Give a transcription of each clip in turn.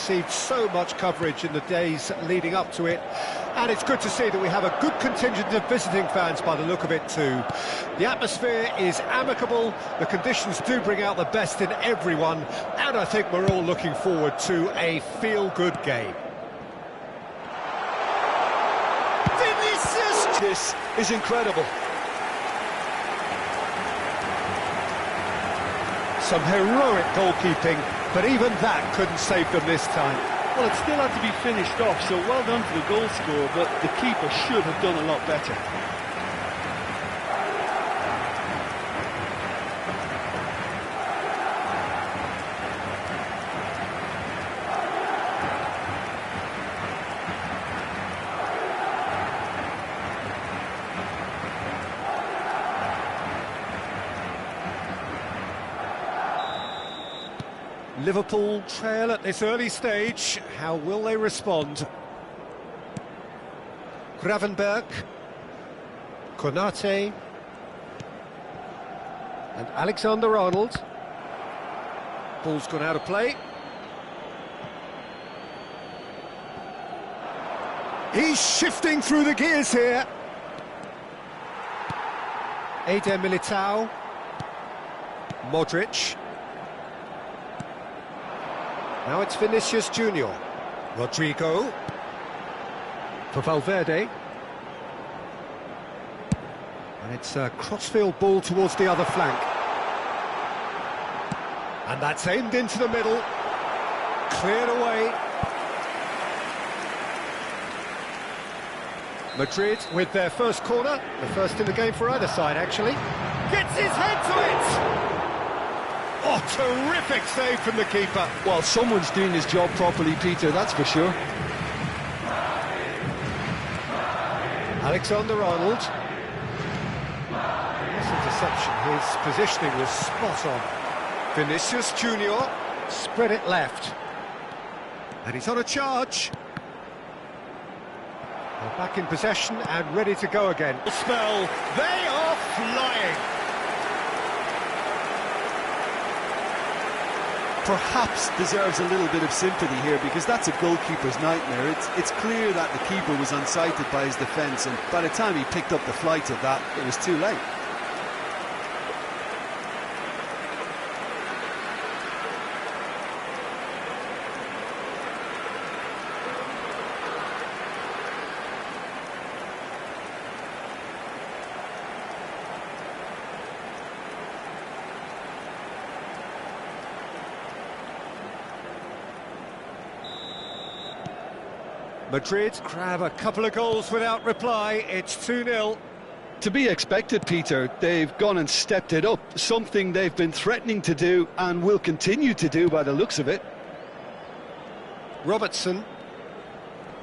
received so much coverage in the days leading up to it, and it's good to see that we have a good contingent of visiting fans by the look of it too. The atmosphere is amicable, the conditions do bring out the best in everyone, and I think we're all looking forward to a feel-good game. Vinicius! This is incredible. Some heroic goalkeeping, but even that couldn't save them this time. Well, it still had to be finished off, so well done to the goal scorer, but the keeper should have done a lot better. Liverpool trail at this early stage. How will they respond? Gravenberg, Konate, and Alexander-Arnold. Ball's gone out of play. He's shifting through the gears here. Eder Militao, Modric. Now it's Vinicius Junior. Rodrigo. For Valverde. And it's a crossfield ball towards the other flank. And that's aimed into the middle. Cleared away. Madrid with their first corner. The first in the game for either side, actually. Gets his head to it! Oh, terrific save from the keeper. Well, someone's doing his job properly, Peter, that's for sure. Alexander-Arnold. This interception, his positioning was spot on. Vinicius Junior spread it left. And he's on a charge. They're back in possession and ready to go again. Spell, they are flying. Perhaps deserves a little bit of sympathy here, because that's a goalkeeper's nightmare. It's clear that the keeper was unsighted by his defence, and by the time he picked up the flight of that, it was too late. Madrid grab a couple of goals without reply. It's 2-0. To be expected, Peter. They've gone and stepped it up, something they've been threatening to do and will continue to do by the looks of it. Robertson.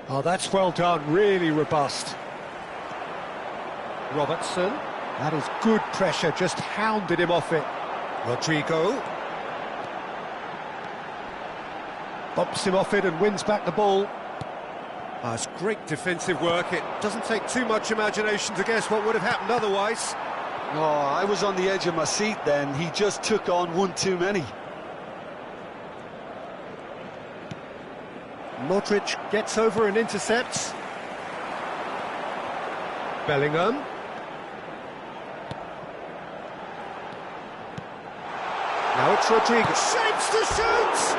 Oh, that's well done, really robust. Robertson. That is good pressure, just hounded him off it. Rodrigo. Bumps him off it and wins back the ball. Oh, it's great defensive work. It doesn't take too much imagination to guess what would have happened otherwise. Oh, I was on the edge of my seat then. He just took on one too many. Modric gets over and intercepts. Bellingham. Now it's Rodriguez. Shapes to shoot!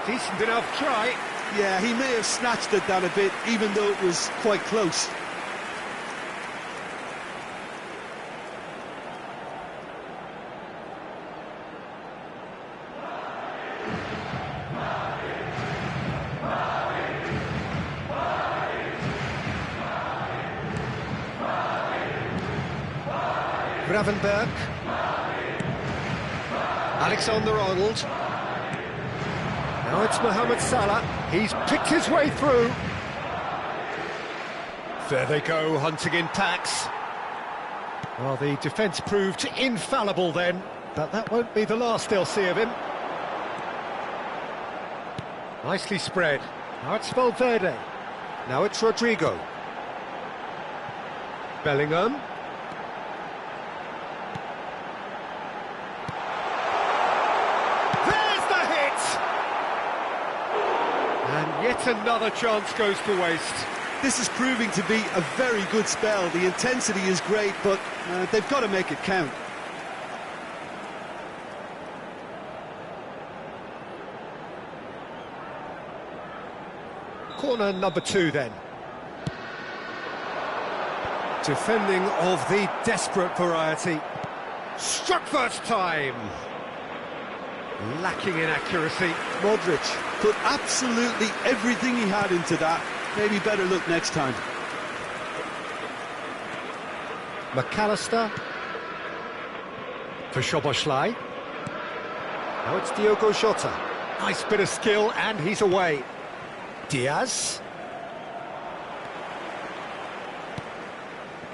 Decent enough try. Yeah, he may have snatched at that a bit, even though it was quite close. Gravenberg. Alexander-Arnold. Now it's Mohamed Salah. He's picked his way through. There they go, hunting in packs. Well, the defence proved infallible then, but that won't be the last they'll see of him. Nicely spread. Now it's Valverde. Now it's Rodrigo. Bellingham. And yet another chance goes to waste. This is proving to be a very good spell. The intensity is great, but they've got to make it count. Corner number 2 then. Defending of the desperate variety. Struck first time. Lacking in accuracy. Modric put absolutely everything he had into that. Maybe better look next time. McAllister. For Szoboszlai. Now it's Diogo Jota. Nice bit of skill, and he's away. Diaz.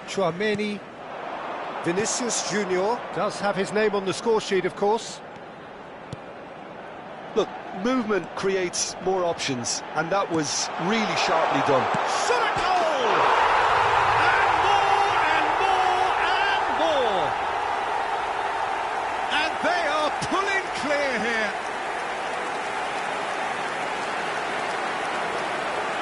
Tchouaméni. Vinicius Junior does have his name on the score sheet, of course. Look, movement creates more options, and that was really sharply done. Shot a goal! And more, and more, and more! And they are pulling clear here.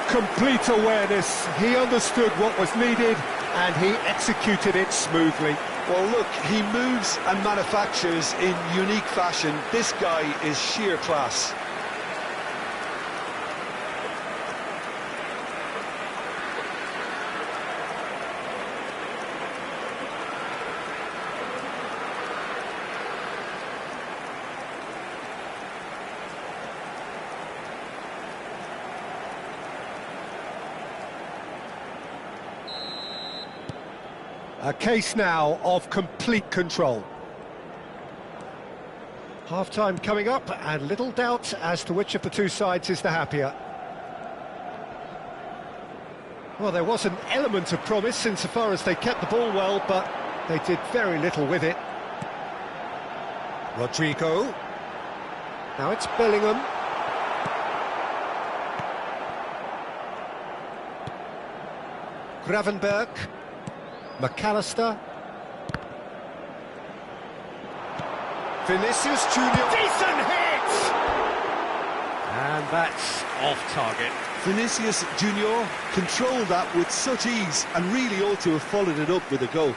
Complete awareness. He understood what was needed, and he executed it smoothly. Well, look, he moves and manufactures in unique fashion. This guy is sheer class. A case now of complete control. Half-time coming up, and little doubt as to which of the two sides is the happier. Well, there was an element of promise insofar as they kept the ball well, but they did very little with it. Rodrigo. Now it's Bellingham. Gravenberch. McAllister. Vinicius Junior. Decent hit! And that's off target. Vinicius Junior controlled that with such ease and really ought to have followed it up with a goal.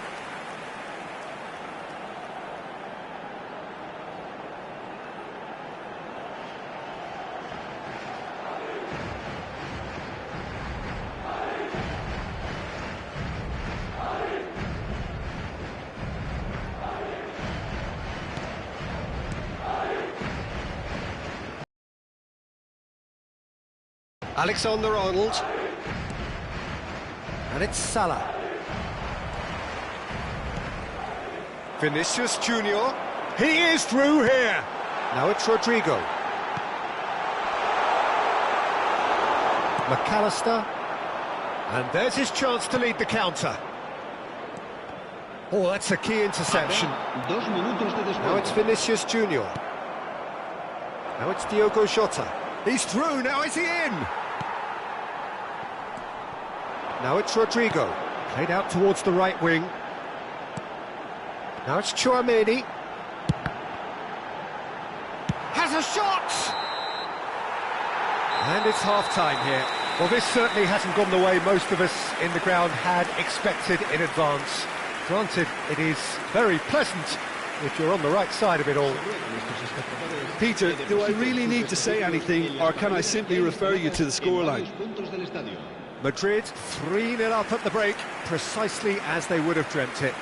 Alexander-Arnold. And it's Salah. Vinicius Junior. He is through here. Now it's Rodrigo. McAllister. And there's his chance to lead the counter. Oh, that's a key interception. Now it's Vinicius Junior. Now it's Diogo Jota. He's through, now is he in? Now it's Rodrigo, played out towards the right wing. Now it's Tchouaméni. Has a shot! And it's half-time here. Well, this certainly hasn't gone the way most of us in the ground had expected in advance. Granted, it is very pleasant if you're on the right side of it all. Peter, do I really need to say anything, or can I simply refer you to the scoreline? Madrid 3-0 up at the break, precisely as they would have dreamt it.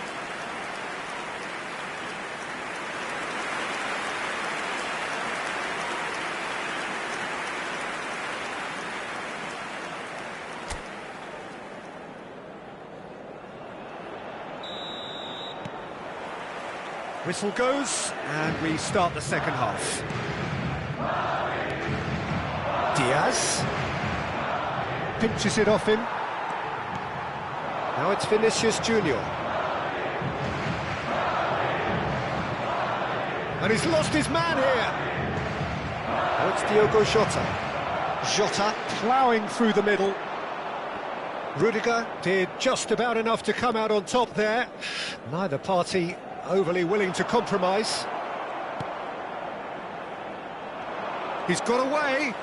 Whistle goes, and we start the second half. Diaz pinches it off him. Now it's Vinicius Junior. And he's lost his man here. Now it's Diogo Jota. Jota ploughing through the middle. Rudiger did just about enough to come out on top there. Neither party overly willing to compromise. He's got away.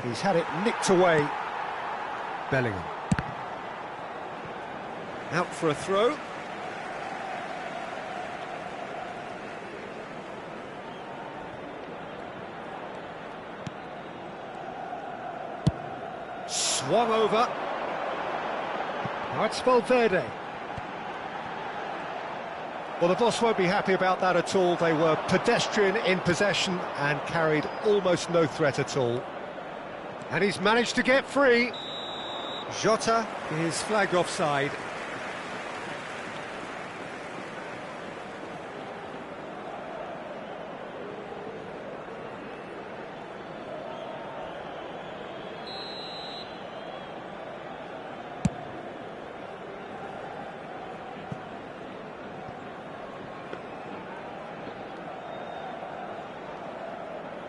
And he's had it nicked away. Bellingham. Out for a throw. Swung over. Now it's Valverde. Well, the boss won't be happy about that at all. They were pedestrian in possession and carried almost no threat at all. And he's managed to get free. Jota is flagged offside.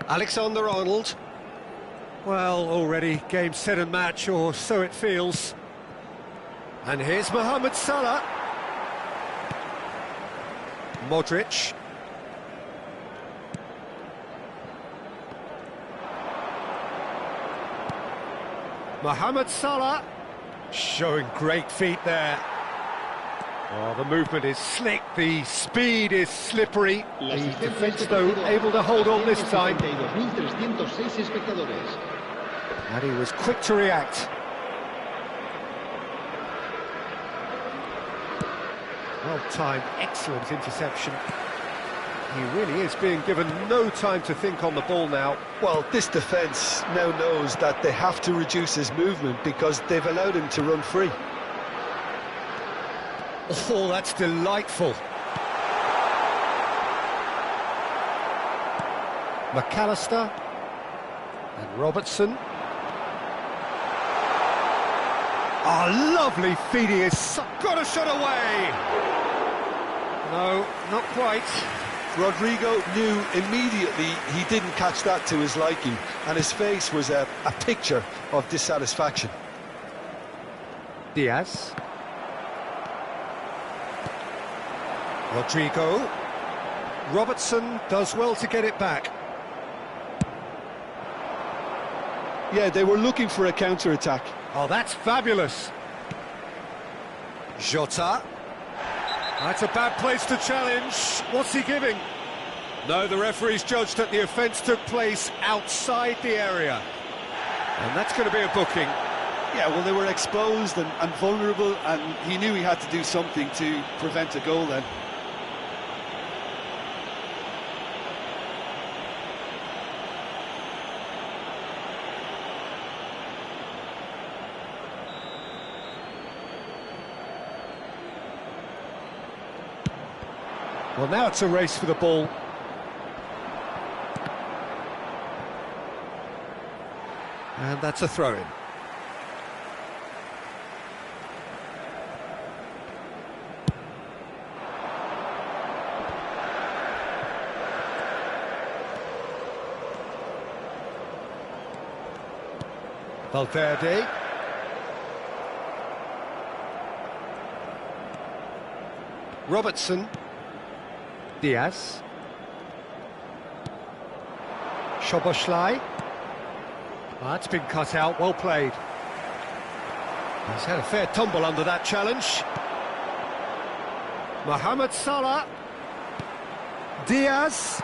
Alexander-Arnold. Well, already game, set and match, or so it feels. And here's Mohamed Salah. Modric. Mohamed Salah. Showing great feet there. Oh, the movement is slick, the speed is slippery. The defence, though, able to hold on this time. And he was quick to react. Well-timed, excellent interception. He really is being given no time to think on the ball now. Well, this defence now knows that they have to reduce his movement because they've allowed him to run free. Oh, that's delightful. McAllister and Robertson. Oh, lovely feed, he has got a shot away. No, not quite. Rodrigo knew immediately he didn't catch that to his liking, and his face was a picture of dissatisfaction. Diaz. Rodrigo. Robertson does well to get it back. Yeah, they were looking for a counter-attack. Oh, that's fabulous. Jota. That's a bad place to challenge. What's he giving? No, the referee's judged that the offence took place outside the area. And that's going to be a booking. Yeah, well, they were exposed and vulnerable, and he knew he had to do something to prevent a goal then. Well, now it's a race for the ball. And that's a throw-in. Valverde. Robertson. Diaz. Szoboszlai. That's been cut out, well played. He's had a fair tumble under that challenge. Mohamed Salah. Diaz.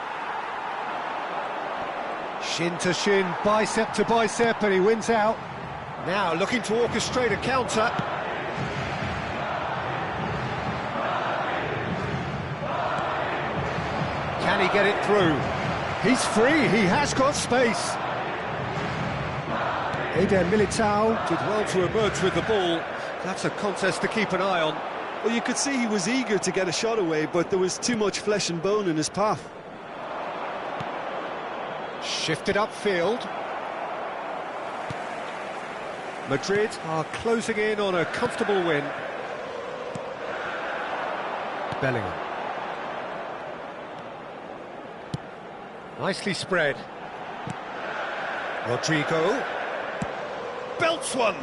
Shin to shin, bicep to bicep, and he wins out. Now looking to orchestrate a counter. Can he get it through? He's free, he has got space. Eder Militao did well to emerge with the ball. That's a contest to keep an eye on. Well, you could see he was eager to get a shot away, but there was too much flesh and bone in his path. Shifted upfield. Madrid are closing in on a comfortable win. Bellingham. Nicely spread. Rodrigo. Belts one.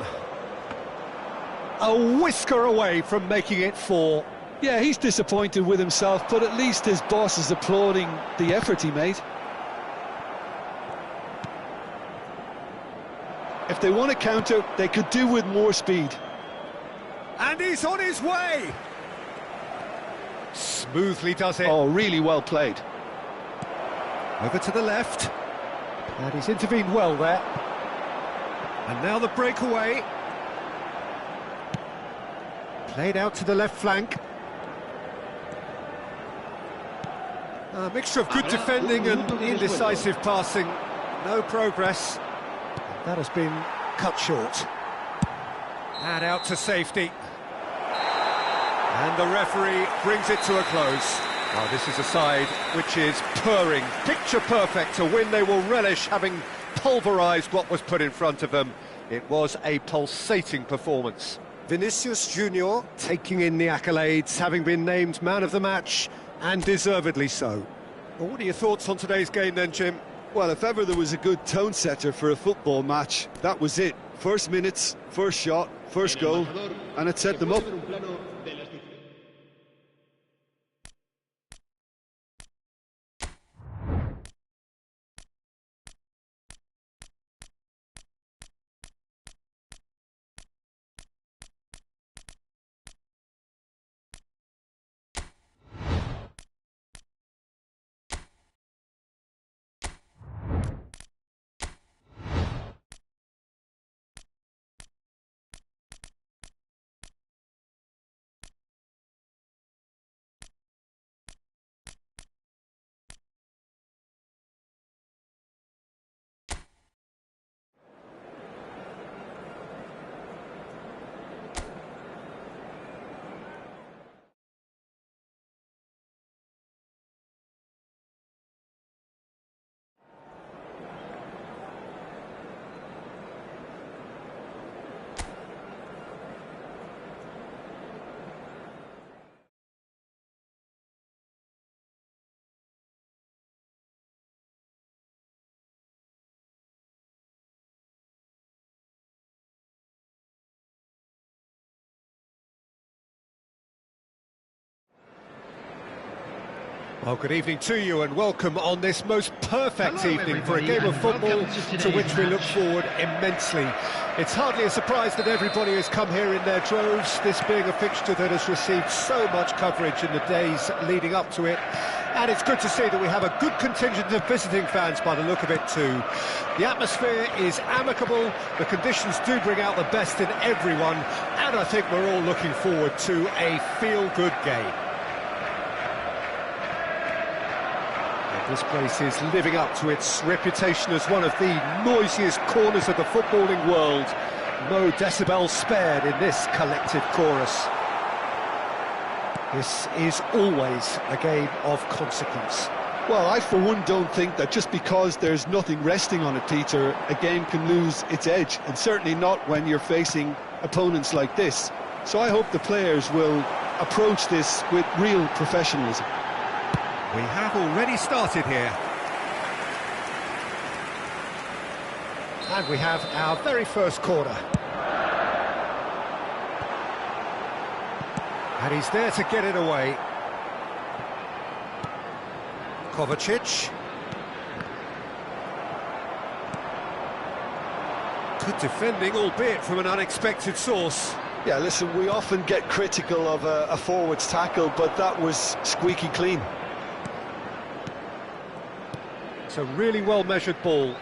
A whisker away from making it 4. Yeah, he's disappointed with himself, but at least his boss is applauding the effort he made. If they want to counter, they could do with more speed. And he's on his way! Smoothly does it. Oh, really well played. Over to the left. And he's intervened well there. And now the breakaway. Played out to the left flank. A mixture of good defending and indecisive passing. No progress. That has been cut short. And out to safety. And the referee brings it to a close. Well, this is a side which is purring, picture perfect, a win they will relish, having pulverised what was put in front of them. It was a pulsating performance. Vinicius Junior taking in the accolades, having been named man of the match, and deservedly so. Well, what are your thoughts on today's game then, Jim? Well, if ever there was a good tone setter for a football match, that was it. First minutes, first shot, first goal, and it set them up. Well, good evening to you and welcome on this most perfect evening for a game of football to which we look forward immensely. It's hardly a surprise that everybody has come here in their droves, this being a fixture that has received so much coverage in the days leading up to it. And it's good to see that we have a good contingent of visiting fans by the look of it too. The atmosphere is amicable, the conditions do bring out the best in everyone, and I think we're all looking forward to a feel-good game. This place is living up to its reputation as one of the noisiest corners of the footballing world. No decibels spared in this collective chorus. This is always a game of consequence. Well, I for one don't think that just because there's nothing resting on it, Peter, a game can lose its edge, and certainly not when you're facing opponents like this. So I hope the players will approach this with real professionalism. We have already started here. And we have our very first corner. And he's there to get it away. Kovacic. Good defending, albeit from an unexpected source. Yeah, listen, we often get critical of a forward's tackle, but that was squeaky clean. It's a really well-measured ball.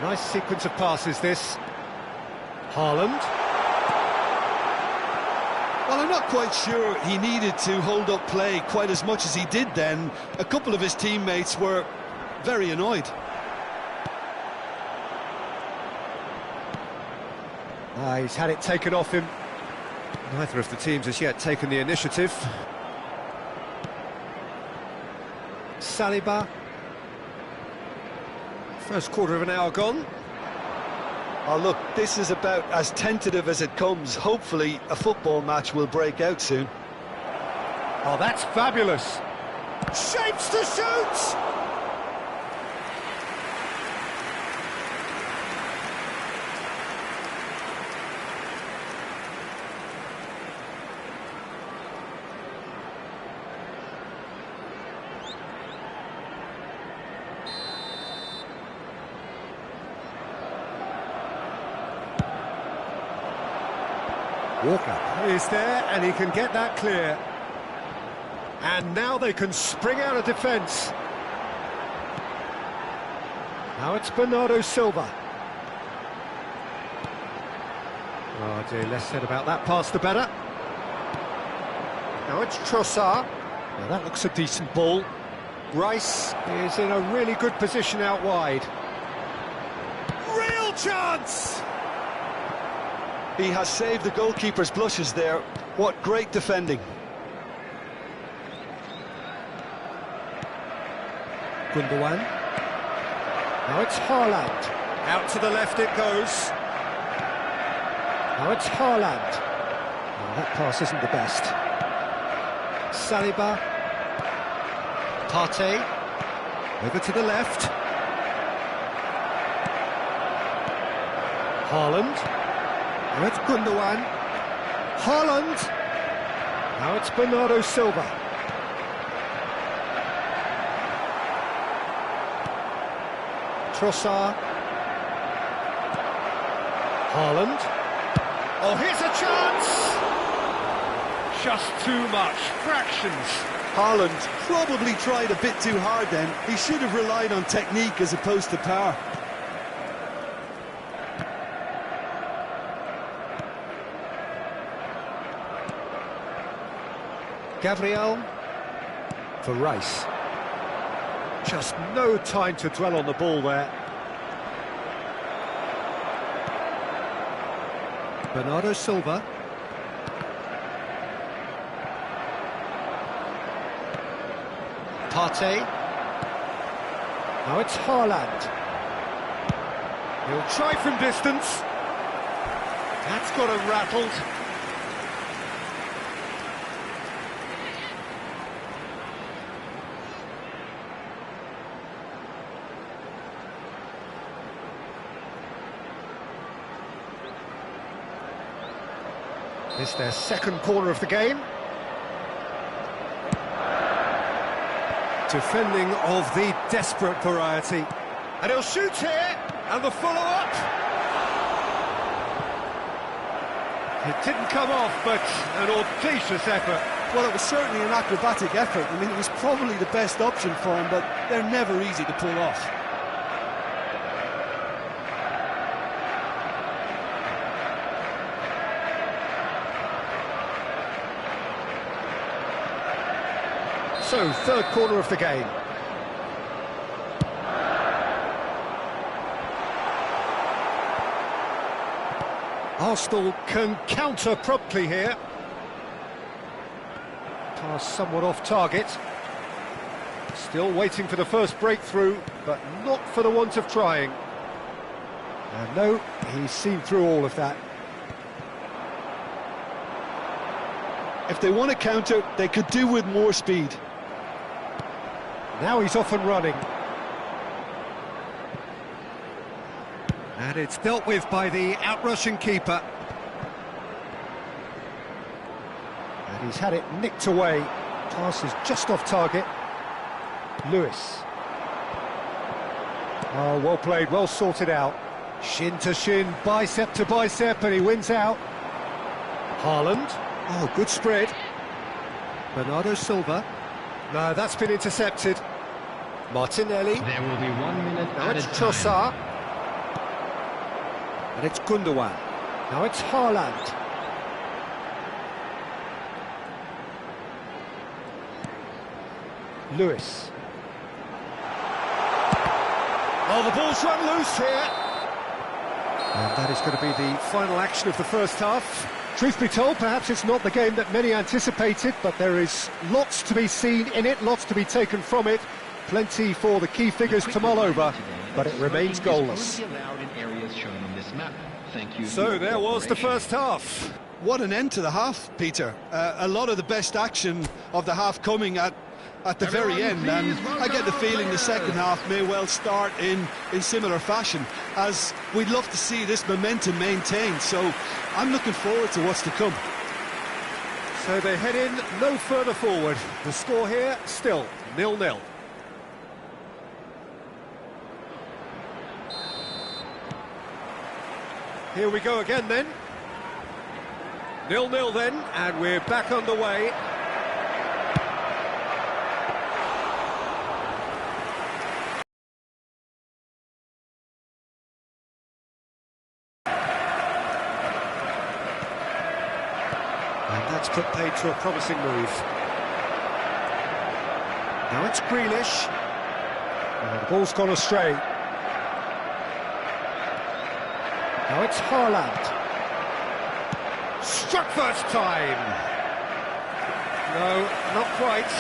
Nice sequence of passes, this. Haaland. Well, I'm not quite sure he needed to hold up play quite as much as he did then. A couple of his teammates were very annoyed. He's had it taken off him. Neither of the teams has yet taken the initiative. Saliba. First quarter of an hour gone. Oh, look, this is about as tentative as it comes. Hopefully, a football match will break out soon. Oh, that's fabulous. Shapes to shoot! Walker is there, and he can get that clear. And now they can spring out of defence. Now it's Bernardo Silva. Oh dear, less said about that pass the better. Now it's Trossard. Now that looks a decent ball. Rice is in a really good position out wide. Real chance! He has saved the goalkeeper's blushes there. What great defending. Gundogan. Now it's Haaland. Out to the left it goes. Now it's Haaland. Oh, that pass isn't the best. Saliba. Partey. Over to the left. Haaland. Now it's Gundogan. Haaland. Now it's Bernardo Silva. Trossard. Haaland. Oh, here's a chance! Just too much, fractions. Haaland probably tried a bit too hard then. He should have relied on technique as opposed to power. Gabriel for Rice. Just no time to dwell on the ball there. Bernardo Silva. Partey. Now it's Haaland. He'll try from distance. That's got him rattled. It's their second corner of the game. Defending of the desperate variety. And he'll shoot here, and the follow-up. It didn't come off, but an audacious effort. Well, it was certainly an acrobatic effort. I mean, it was probably the best option for him, but they're never easy to pull off. So, third corner of the game. Arsenal can counter promptly here. Pass somewhat off target. Still waiting for the first breakthrough, but not for the want of trying. And no, he's seen through all of that. If they want to counter, they could do with more speed. Now he's off and running. And it's dealt with by the outrushing keeper. And he's had it nicked away. Pass is just off target. Lewis. Oh, well played, well sorted out. Shin to shin, bicep to bicep, and he wins out. Haaland. Oh, good spread. Bernardo Silva. No, that's been intercepted. Martinelli. There will be 1 minute Now it's added time. Trossard. And it's Gundogan. Now it's Haaland. Lewis. Oh, the ball's run loose here. And that is going to be the final action of the first half. Truth be told, perhaps it's not the game that many anticipated, but there is lots to be seen in it, lots to be taken from it. Plenty for the key figures to mull over, but it remains goalless. So there was the first half. What an end to the half, Peter. A lot of the best action of the half coming at the very end, and I get the feeling the second half may well start in similar fashion, as we'd love to see this momentum maintained, so I'm looking forward to what's to come. So they head in no further forward. The score here still 0-0. Here we go again then. 0-0 then, and we're back on the way. And that's put paid to a promising move. Now it's Grealish. And the ball's gone astray. Now it's Haaland. Struck first time. No, not quite.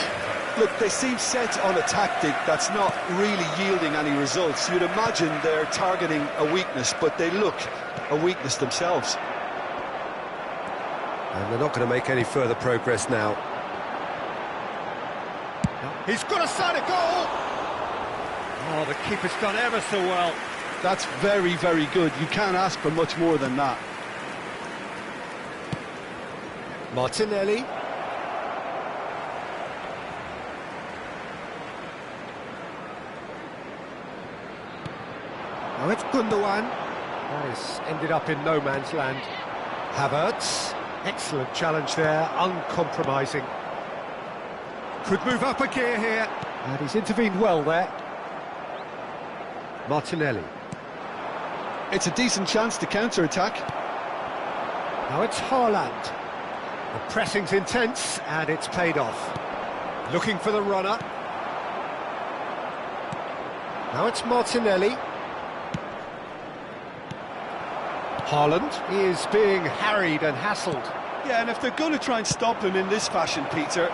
Look, they seem set on a tactic that's not really yielding any results. You'd imagine they're targeting a weakness, but they look a weakness themselves. And they're not going to make any further progress now. He's got a side of goal! Oh, the keeper's done ever so well. That's very, very good. You can't ask for much more than that. Martinelli. Now it's Gundogan. Nice, ended up in no man's land. Havertz. Excellent challenge there, uncompromising. Could move up a gear here, and he's intervened well there. Martinelli. It's a decent chance to counter-attack. Now it's Haaland. The pressing's intense, and it's paid off. Looking for the runner. Now it's Martinelli. Haaland is being harried and hassled. Yeah, and if they're going to try and stop him in this fashion, Peter,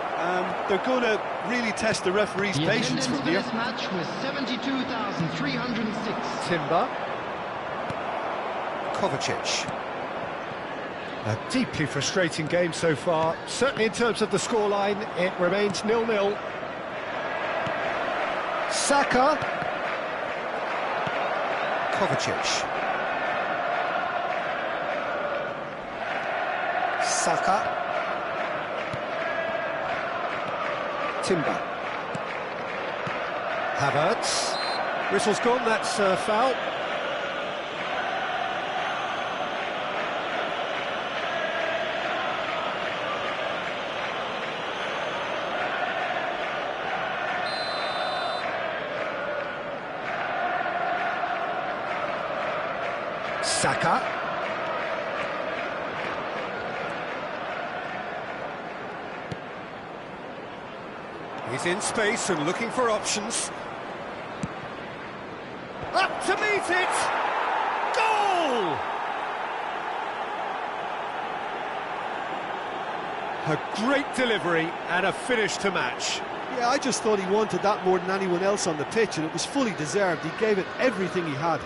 they're going to really test the referee's patience from here. This match was 72,306. Timber. Kovacic. A deeply frustrating game so far. Certainly in terms of the scoreline, it remains 0-0. Saka. Kovacic. Saka. Timber. Havertz. Whistle's gone, that's a foul. Saka. He's in space and looking for options. Up to meet it! Goal! A great delivery and a finish to match. Yeah, I just thought he wanted that more than anyone else on the pitch, and it was fully deserved. He gave it everything he had.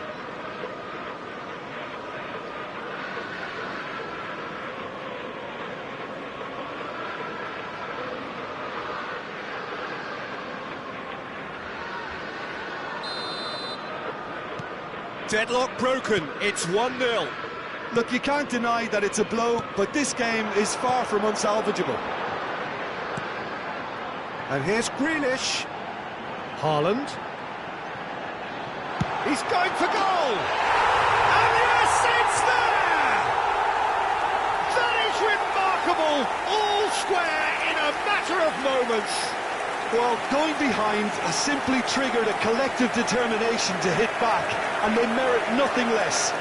Deadlock broken, it's 1-0. Look, you can't deny that it's a blow, but this game is far from unsalvageable. And here's Grealish. Haaland. He's going for goal! And yes, it's there! That is remarkable! All square in a matter of moments. Well, going behind has simply triggered a collective determination to hit back, and they merit nothing less.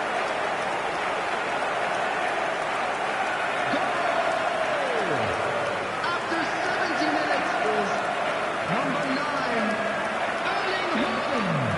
After 70 minutes is number 9, Erling Haaland.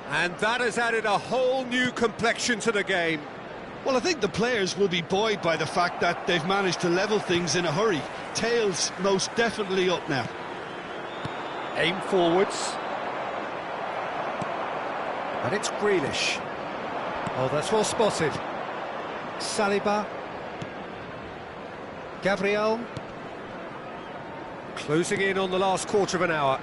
And that has added a whole new complexion to the game. Well, I think the players will be buoyed by the fact that they've managed to level things in a hurry. Tails most definitely up now. Aim forwards. And it's Grealish. Oh, that's well spotted. Saliba. Gabriel. Closing in on the last quarter of an hour.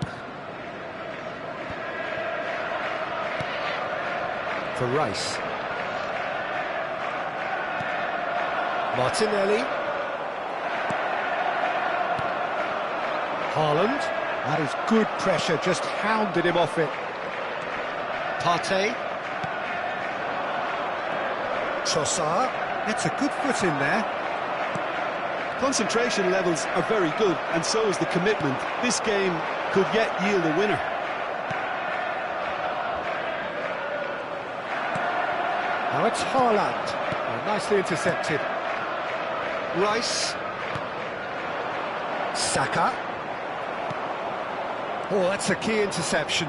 For Rice. Martinelli. Haaland. That is good pressure, just hounded him off it. Partey. Trossard. That's a good foot in there. Concentration levels are very good, and so is the commitment. This game could yet yield a winner. Now it's Haaland. Oh, nicely intercepted. Rice. Saka. Oh, that's a key interception.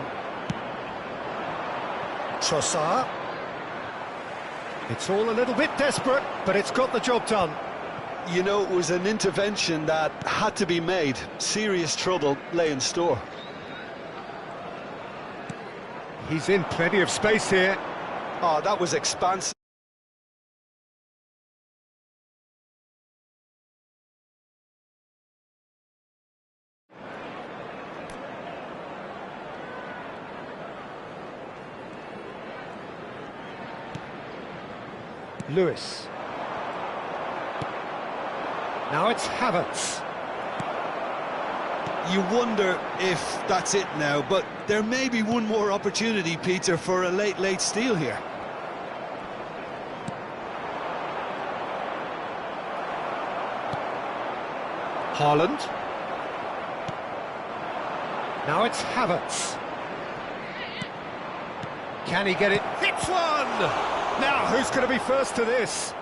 Trossard. It's all a little bit desperate, but it's got the job done. You know, it was an intervention that had to be made. Serious trouble lay in store. He's in plenty of space here. Oh, that was expansive. Lewis. Now it's Havertz. You wonder if that's it now, but there may be one more opportunity, Peter, for a late steal here. Haaland. Now it's Havertz. Can he get it? Hits one! Now, who's going to be first to this?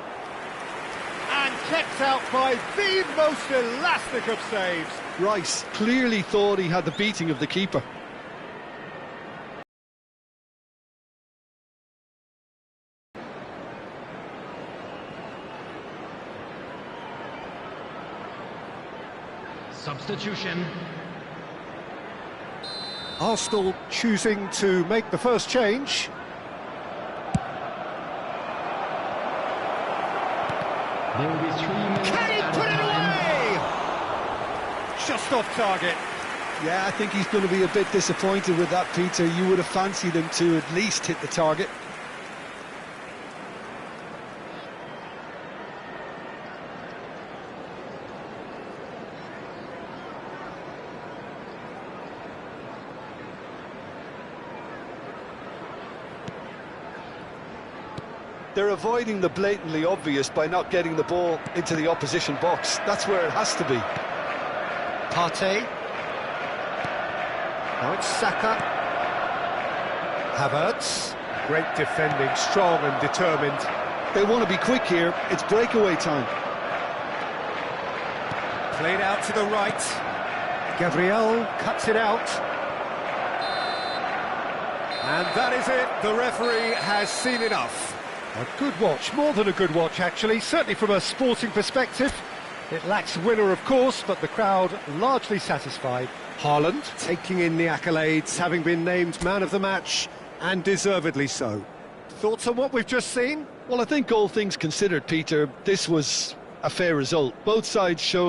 And kept out by the most elastic of saves. Rice clearly thought he had the beating of the keeper. Substitution. Arsenal choosing to make the first change. There will be 3 minutes. Can he put it away? Just off target. Yeah, I think he's going to be a bit disappointed with that, Peter. You would have fancied him to at least hit the target. They're avoiding the blatantly obvious by not getting the ball into the opposition box. That's where it has to be. Partey. Now it's Saka. Havertz. Great defending, strong and determined. They want to be quick here. It's breakaway time. Played out to the right. Gabriel cuts it out. And that is it. The referee has seen enough. A good watch, more than a good watch actually, certainly from a sporting perspective. It lacks winner, of course, but the crowd largely satisfied. Haaland taking in the accolades, having been named man of the match, and deservedly so. Thoughts on what we've just seen? Well, I think all things considered, Peter, this was a fair result. Both sides showed